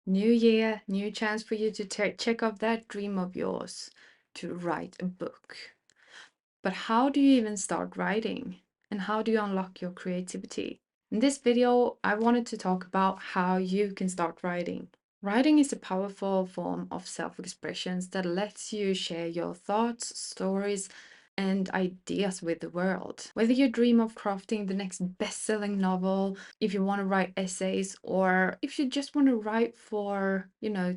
New year, new chance for you to check off that dream of yours to write a book. But how do you even start writing? And how do you unlock your creativity? In this video, I wanted to talk about how you can start writing. Writing is a powerful form of self-expression that lets you share your thoughts, stories, and ideas with the world. Whether you dream of crafting the next best-selling novel, if you want to write essays, or if you just want to write for,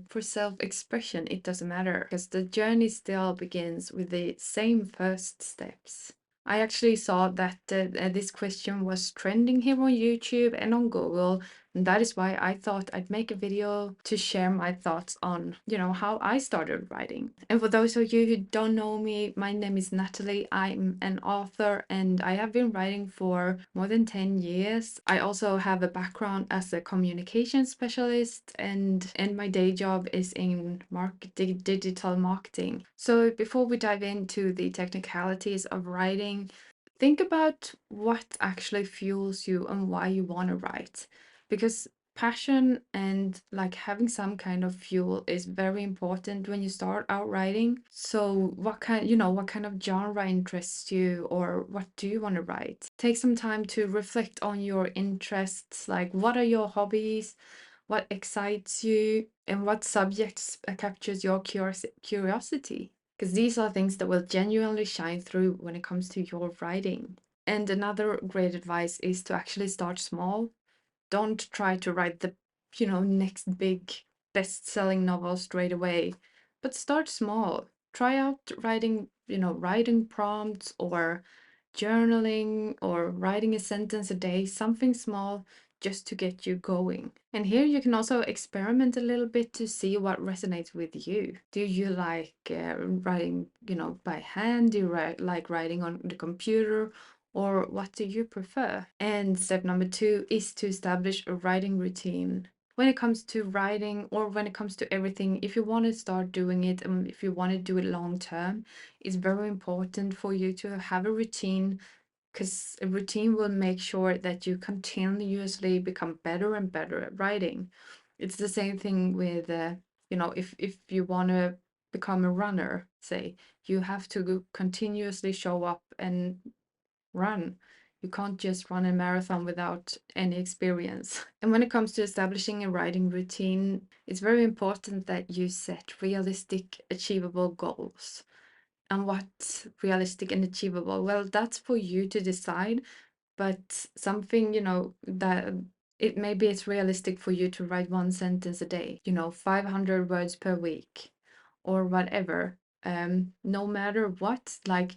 for self-expression, it doesn't matter because the journey still begins with the same first steps. I actually saw that this question was trending here on YouTube and on Google, and that is why I thought I'd make a video to share my thoughts on, how I started writing. And for those of you who don't know me, my name is Natalie. I'm an author and I have been writing for more than 10 years. I also have a background as a communication specialist and my day job is in digital marketing. So before we dive into the technicalities of writing, think about what actually fuels you and why you want to write. Because passion and like having some kind of fuel is very important when you start out writing. So what kind of genre interests you, or what do you want to write? Take some time to reflect on your interests, like what are your hobbies, what excites you, and what subjects captures your curiosity, because these are things that will genuinely shine through when it comes to your writing. And another great advice is to actually start small. Don't try to write the, next big best-selling novel straight away, but start small. Try out writing, writing prompts or journaling or writing a sentence a day, something small just to get you going. And here you can also experiment a little bit to see what resonates with you. Do you like writing, by hand? Do you like writing on the computer? Or what do you prefer? And step number 2 is to establish a writing routine. When it comes to writing, or when it comes to everything, if you want to start doing it and if you want to do it long term, it's very important for you to have a routine, because a routine will make sure that you continuously become better and better at writing. It's the same thing with, if you want to become a runner, say, you have to continuously show up and run. You can't just run a marathon without any experience. And when it comes to establishing a writing routine, it's very important that you set realistic, achievable goals. And what's realistic and achievable? Well, that's for you to decide, but something, that it maybe it's realistic for you to write one sentence a day, 500 words per week or whatever. No matter what, like,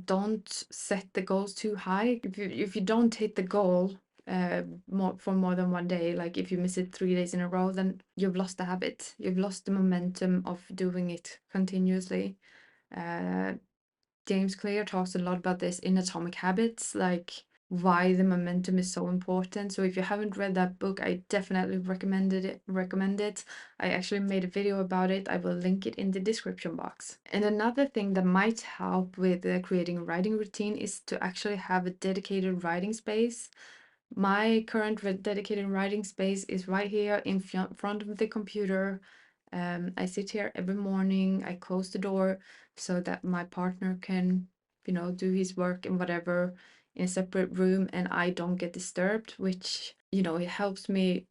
don't set the goals too high. If you don't hit the goal more than one day, like if you miss it 3 days in a row, then you've lost the habit. You've lost the momentum of doing it continuously. Uh, James Clear talks a lot about this in Atomic Habits, like why the momentum is so important. So if you haven't read that book, I definitely recommend it. I actually made a video about it. I will link it in the description box. And another thing that might help with creating a writing routine is to actually have a dedicated writing space. My current dedicated writing space is right here in front of the computer. I sit here every morning. I close the door so that my partner can, do his work and whatever in a separate room and I don't get disturbed, which, it helps me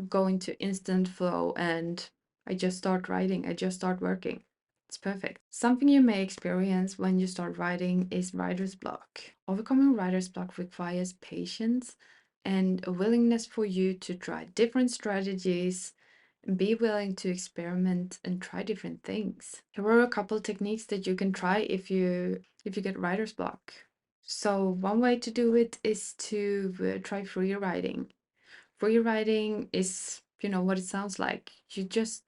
go into instant flow and I just start writing. I just start working. It's perfect. Something you may experience when you start writing is writer's block. Overcoming writer's block requires patience and a willingness for you to try different strategies and be willing to experiment and try different things. Here are a couple techniques that you can try if you get writer's block. So one way to do it is to try free writing. Free writing is, what it sounds like. You just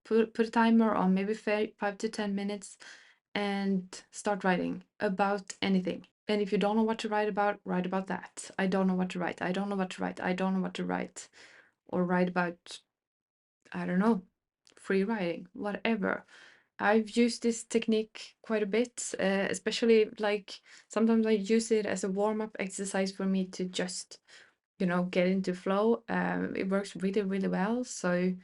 put a timer on maybe 5 to 10 minutes and start writing about anything. And if you don't know what to write about that. I don't know what to write. I don't know what to write. I don't know what to write. Or write about, I don't know, free writing, whatever. I've used this technique quite a bit, especially like sometimes I use it as a warm-up exercise for me to just get into flow. It works really, really well. So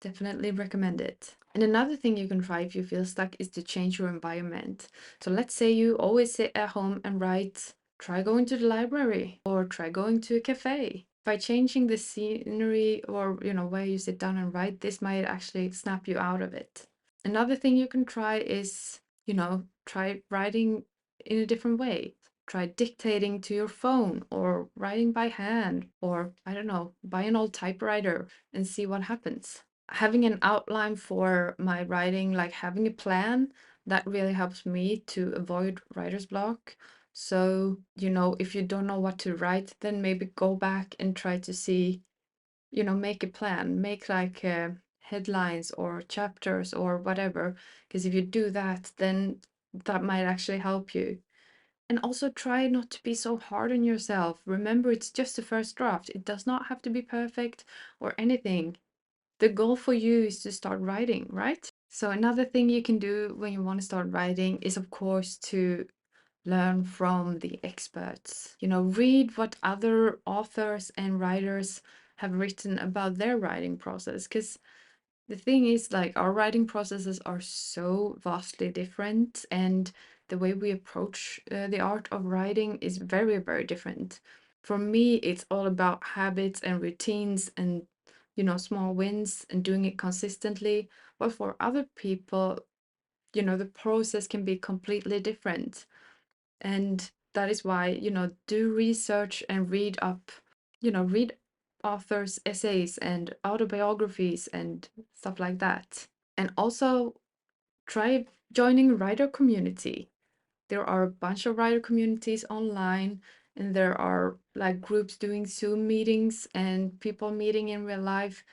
definitely recommend it. And another thing you can try if you feel stuck is to change your environment. So let's say you always sit at home and write, try going to the library or try going to a cafe. By changing the scenery or where you sit down and write, this might actually snap you out of it. Another thing you can try is, try writing in a different way. Try dictating to your phone or writing by hand or, I don't know, buy an old typewriter and see what happens. Having an outline for my writing, like having a plan, that really helps me to avoid writer's block. So, if you don't know what to write, then maybe go back and try to see, make a plan, make like headlines or chapters or whatever. Because if you do that, then that might actually help you. And also try not to be so hard on yourself. Remember, it's just the first draft. It does not have to be perfect or anything. The goal for you is to start writing, right? So another thing you can do when you want to start writing is, of course, to learn from the experts. Read what other authors and writers have written about their writing process. Because the thing is, like, our writing processes are so vastly different, and the way we approach the art of writing is very, very different. For me, it's all about habits and routines and, small wins and doing it consistently. But for other people, the process can be completely different. And that is why, do research and read authors' essays and autobiographies and stuff like that. And also try joining a writer community. There are a bunch of writer communities online, and there are like groups doing Zoom meetings and people meeting in real life.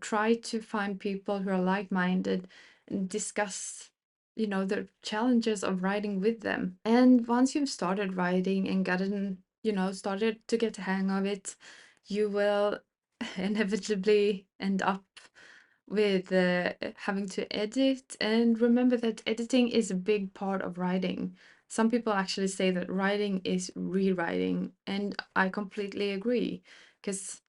Try to find people who are like-minded and discuss, the challenges of writing with them. And once you've started writing and started to get the hang of it, you will inevitably end up with having to edit. And remember that editing is a big part of writing. Some people actually say that writing is rewriting, and I completely agree, because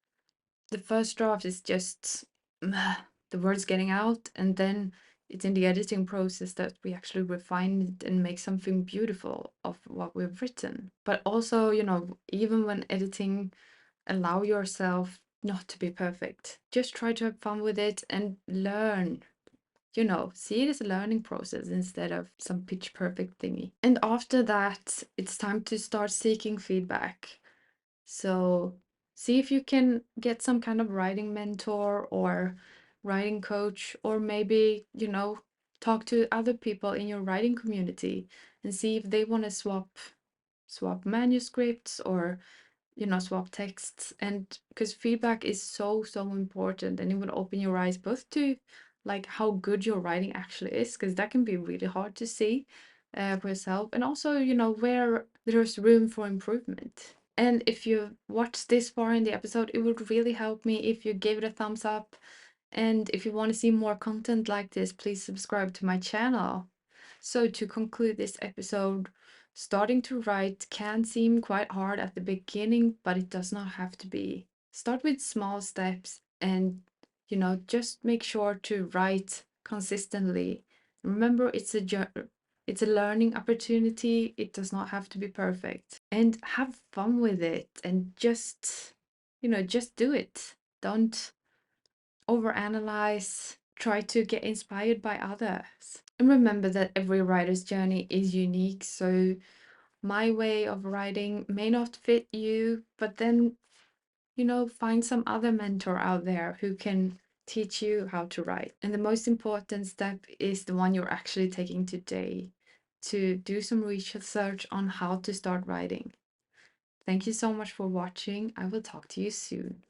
the first draft is just the words getting out, and then it's in the editing process that we actually refine it and make something beautiful of what we've written. But also, even when editing, allow yourself not to be perfect. Just try to have fun with it and learn. See it as a learning process instead of some pitch perfect thingy. And after that, it's time to start seeking feedback. So see if you can get some kind of writing mentor or writing coach, or maybe, talk to other people in your writing community and see if they want to swap manuscripts or swap texts. And because feedback is so, so important, and it will open your eyes both to like how good your writing actually is, because that can be really hard to see for yourself, and also, where there's room for improvement. And if you watched this far in the episode, it would really help me if you gave it a thumbs up. And if you want to see more content like this, please subscribe to my channel. So to conclude this episode, starting to write can seem quite hard at the beginning, but it does not have to be. Start with small steps and, just make sure to write consistently. Remember, it's a learning opportunity. It does not have to be perfect. And have fun with it and just do it. Don't overanalyze, try to get inspired by others. And remember that every writer's journey is unique, so my way of writing may not fit you, but then, find some other mentor out there who can teach you how to write. And the most important step is the one you're actually taking today, to do some research on how to start writing. Thank you so much for watching. I will talk to you soon.